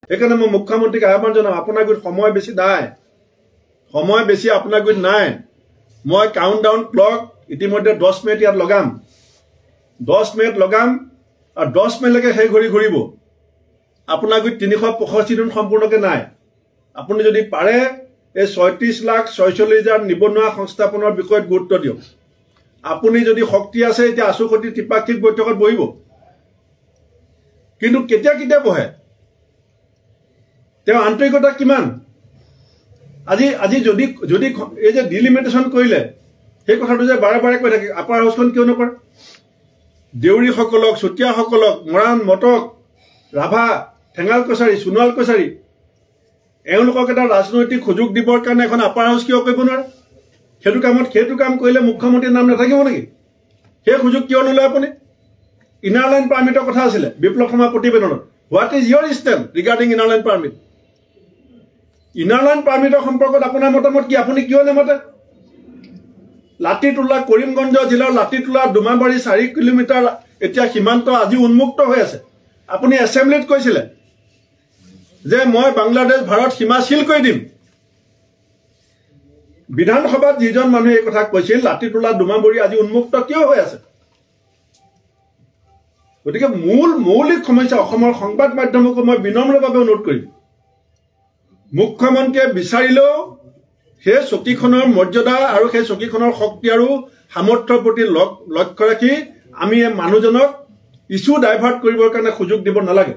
সেইকাৰণে মই মুখ্যমন্ত্ৰীক আহ্বান জনাম, আপোনাৰ গুৰিত সময় বেছি নাই, সময় বেছি আপোনাৰ গুৰিত নাই। মই কাউণ্টডাউন ক্লক ইতিমধ্যে 10 মিনিট ইয়াত লগাম, 10 মিনিট লগাম আৰু 10 মিনিটলৈকে সেই ঘড়ী ঘূৰিব। আপোনাৰ গুৰিত 365 দিন সম্পূৰ্ণকৈ নাই। আপুনি যদি পাৰে এই 36,46,000 নিবনুৱা সংস্থাপনৰ বিষয়ত গুৰুত্ব দিয়ক। আপুনি যদি শক্তি আছে এতিয়া আছুসতী ত্ৰিপাক্ষিক বৈঠকত বহিব, কিন্তু কেতিয়া কেতিয়া বহে, তেওঁ আন্তৰিকতা কিমান? আজি যদি এই যে ডিলিমিটেশ্যন কৰিলে সেই কথাটো যে বাৰে বাৰে কৈ থাকে, আপাৰ হাউচখন কিয় নকৰে? দেউৰীসকলক, চুতীয়াসকলক, মৰাণ, মটক, ৰাভা, ঠেঙাল কছাৰী, সোণোৱাল কছাৰী, এওঁলোকক এটা ৰাজনৈতিক সুযোগ দিবৰ কাৰণে এখন আপাৰ হাউচ কিয় কৰিব নোৱাৰে? সেইটো কাম কৰিলে মুখ্যমন্ত্ৰীৰ নাম নাথাকিব নেকি? সেই সুযোগ কিয় নলয় আপুনি? ইনাৰ লাইন পাৰ্মিটৰ কথা আছিলে বিপ্লৱ শৰ্মা প্ৰতিবেদনত। What is your stand regarding inner line permit? Inner line পাৰ্মিটৰ সম্পৰ্কত আপোনাৰ মতামত কি? আপুনি কিয় নামাতে? লাঠিটোলা, কৰিমগঞ্জ জিলাৰ লাঠিটোলা ডুমাবাৰী 4 কিলোমিটাৰ এতিয়া সীমান্ত আজি উন্মুক্ত হৈ আছে। আপুনি এছেম্বলিত কৈছিলে যে মই বাংলাদেশ ভাৰত সীমা চিল কৰি দিম। বিধানসভাত যিজন মানুহে এই কথা কৈছিল, লাঠিটোলা ডুমাবাৰী আজি উন্মুক্ত কিয় হৈ আছে? গতিকে মৌলিক সমস্যা অসমৰ সংবাদ মাধ্যমকো মই বিনম্ৰভাৱে অনুৰোধ কৰিম, মুখ্যমন্ত্ৰীয়ে বিচাৰিলেও সেই চকীখনৰ মৰ্যাদা আৰু সেই চকীখনৰ শক্তি আৰু সামৰ্থ্যৰ প্ৰতি লক্ষ্য ৰাখি আমি এই মানুহজনক ইছ্যু ডাইভাৰ্ট কৰিবৰ কাৰণে সুযোগ দিব নালাগে।